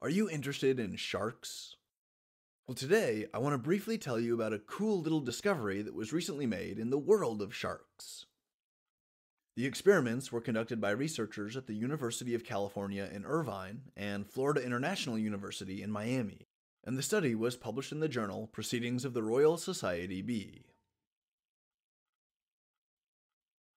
Are you interested in sharks? Well, today I want to briefly tell you about a cool little discovery that was recently made in the world of sharks. The experiments were conducted by researchers at the University of California in Irvine and Florida International University in Miami, and the study was published in the journal Proceedings of the Royal Society B.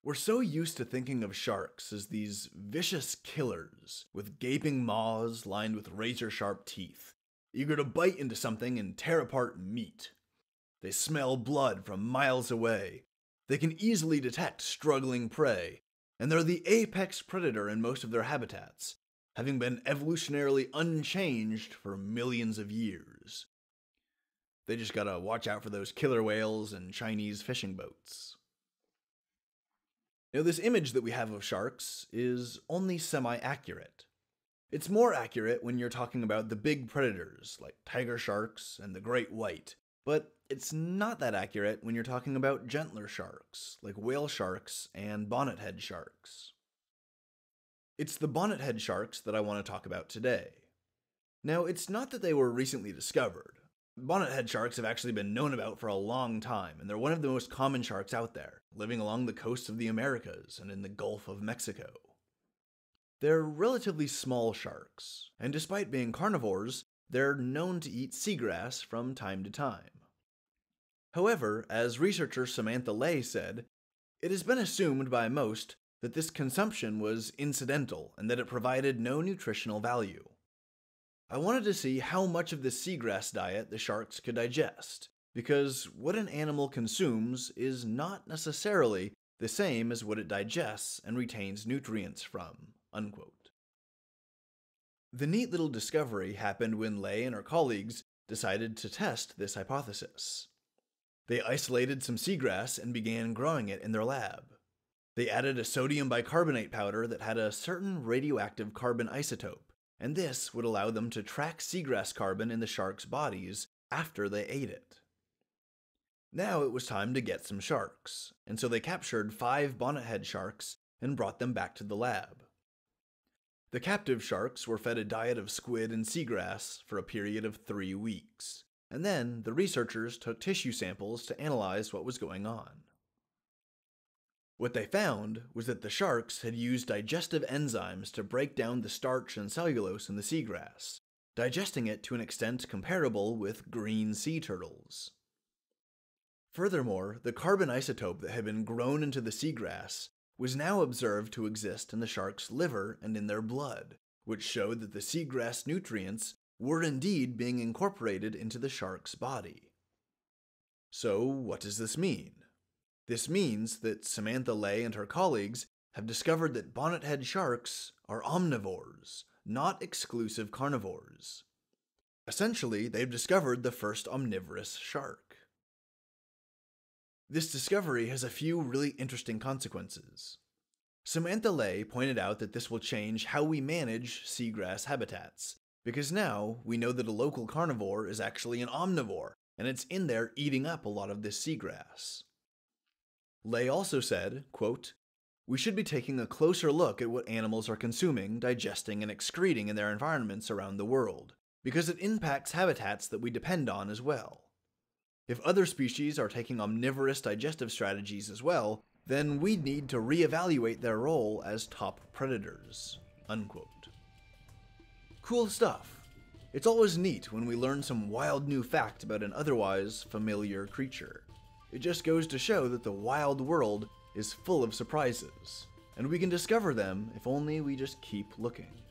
We're so used to thinking of sharks as these vicious killers with gaping maws lined with razor-sharp teeth, eager to bite into something and tear apart meat. They smell blood from miles away. They can easily detect struggling prey, and they're the apex predator in most of their habitats, having been evolutionarily unchanged for millions of years. They just gotta watch out for those killer whales and Chinese fishing boats. Now, this image that we have of sharks is only semi-accurate. It's more accurate when you're talking about the big predators, like tiger sharks and the great white, but it's not that accurate when you're talking about gentler sharks, like whale sharks and bonnethead sharks. It's the bonnethead sharks that I want to talk about today. Now, it's not that they were recently discovered. Bonnethead sharks have actually been known about for a long time, and they're one of the most common sharks out there, living along the coasts of the Americas and in the Gulf of Mexico. They're relatively small sharks, and despite being carnivores, they're known to eat seagrass from time to time. However, as researcher Samantha Lay said, it has been assumed by most that this consumption was incidental and that it provided no nutritional value. I wanted to see how much of this seagrass diet the sharks could digest, because what an animal consumes is not necessarily the same as what it digests and retains nutrients from, unquote. The neat little discovery happened when Lay and her colleagues decided to test this hypothesis. They isolated some seagrass and began growing it in their lab. They added a sodium bicarbonate powder that had a certain radioactive carbon isotope, and this would allow them to track seagrass carbon in the sharks' bodies after they ate it. Now it was time to get some sharks, and so they captured 5 bonnethead sharks and brought them back to the lab. The captive sharks were fed a diet of squid and seagrass for a period of 3 weeks, and then the researchers took tissue samples to analyze what was going on. What they found was that the sharks had used digestive enzymes to break down the starch and cellulose in the seagrass, digesting it to an extent comparable with green sea turtles. Furthermore, the carbon isotope that had been grown into the seagrass was now observed to exist in the sharks' liver and in their blood, which showed that the seagrass nutrients were indeed being incorporated into the shark's body. So, what does this mean? This means that Samantha Lay and her colleagues have discovered that bonnethead sharks are omnivores, not exclusive carnivores. Essentially, they've discovered the first omnivorous shark. This discovery has a few really interesting consequences. Samantha Lay pointed out that this will change how we manage seagrass habitats, because now we know that a local carnivore is actually an omnivore, and it's in there eating up a lot of this seagrass. Lay also said, quote, "We should be taking a closer look at what animals are consuming, digesting, and excreting in their environments around the world, because it impacts habitats that we depend on as well. If other species are taking omnivorous digestive strategies as well, then we'd need to reevaluate their role as top predators." Unquote. Cool stuff. It's always neat when we learn some wild new fact about an otherwise familiar creature. It just goes to show that the wild world is full of surprises, and we can discover them if only we just keep looking.